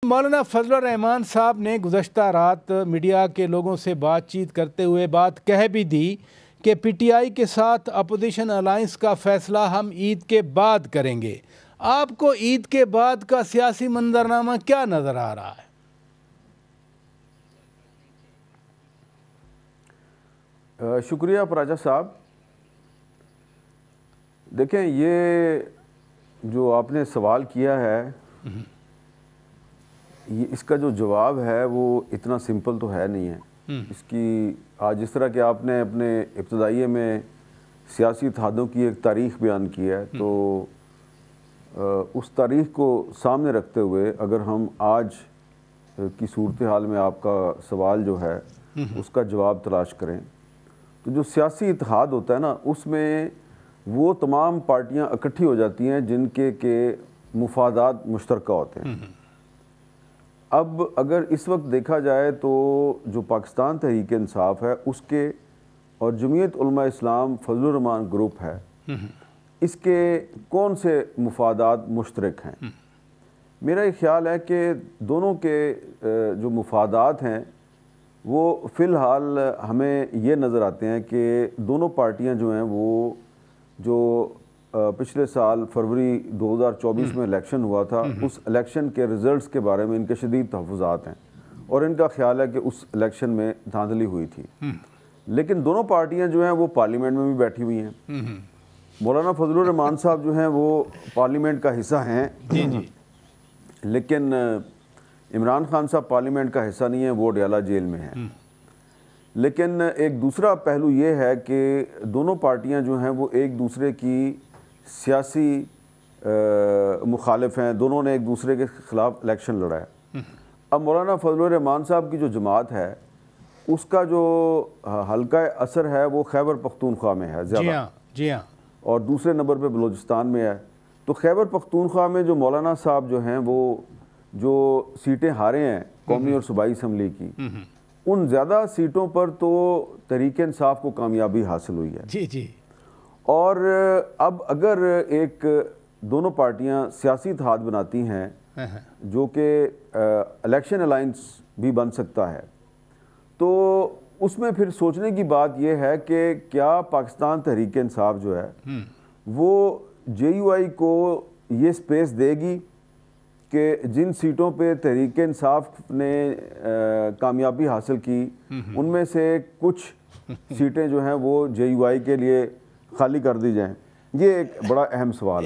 मौलाना फजलुर रहमान साहब ने गुज़श्ता रात मीडिया के लोगों से बातचीत करते हुए बात कह भी दी कि पीटीआई के साथ अपोजिशन अलायंस का फ़ैसला हम ईद के बाद करेंगे। आपको ईद के बाद का सियासी मंजरनामा क्या नज़र आ रहा है? शुक्रिया पराजा साहब। देखें, ये जो आपने सवाल किया है, ये इसका जो जवाब है वो इतना सिंपल तो है नहीं है। इसकी आज जिस तरह कि आपने अपने इब्तदाइये में सियासी इत्तेहादों की एक तारीख़ बयान की है, तो उस तारीख़ को सामने रखते हुए अगर हम आज की सूरत हाल में आपका सवाल जो है उसका जवाब तलाश करें, तो जो सियासी इत्तेहाद होता है ना, उसमें वो तमाम पार्टियां इकट्ठी हो जाती हैं जिनके के मुफादात मुश्तरका होते हैं। अब अगर इस वक्त देखा जाए तो जो पाकिस्तान तहरीक इंसाफ है उसके और जमीयत उलमा इस्लाम फजलुर रहमान ग्रुप है, इसके कौन से मुफादात मुश्तरक हैं? मेरा ये ख्याल है कि दोनों के जो मुफादात हैं वो फ़िलहाल हमें ये नज़र आते हैं कि दोनों पार्टियां जो हैं वो जो पिछले साल फरवरी 2024 में इलेक्शन हुआ था, उस इलेक्शन के रिज़ल्ट्स के बारे में इनके शदीद तहफ़्फ़ुज़ात हैं और इनका ख्याल है कि उस इलेक्शन में धांधली हुई थी। लेकिन दोनों पार्टियां जो हैं वो पार्लियामेंट में भी बैठी हुई हैं। मौलाना फजलुर रहमान साहब जो हैं वो पार्लियामेंट का हिस्सा हैं, लेकिन इमरान खान साहब पार्लियामेंट का हिस्सा नहीं है, वो अडयाला जेल में हैं। लेकिन एक दूसरा पहलू ये है कि दोनों पार्टियां जो हैं वो एक दूसरे की सियासी मुखालिफ हैं, दोनों ने एक दूसरे के ख़िलाफ़ इलेक्शन लड़ा है। अब मौलाना फजलुर रहमान साहब की जो जमात है उसका जो हल्का असर है वो खैबर पख्तूनख्वा में है ज़्यादा, जी हाँ, और दूसरे नंबर पे बलूचिस्तान में है। तो खैबर पख्तूनख्वा में जो मौलाना साहब जो हैं वो जो सीटें हारे हैं कौमी और सूबाई असम्बली की, उन ज़्यादा सीटों पर तो तहरीक इंसाफ को कामयाबी हासिल हुई है। जी। और अब अगर एक दोनों पार्टियां सियासी इत्तेहाद बनाती हैं जो कि इलेक्शन अलायंस भी बन सकता है, तो उसमें फिर सोचने की बात यह है कि क्या पाकिस्तान तहरीक इंसाफ जो है वो JUI को ये स्पेस देगी कि जिन सीटों पे तहरीक इंसाफ ने कामयाबी हासिल की उनमें से कुछ सीटें जो हैं वो JUI के लिए खाली कर दी जाएं? ये एक बड़ा अहम सवाल है।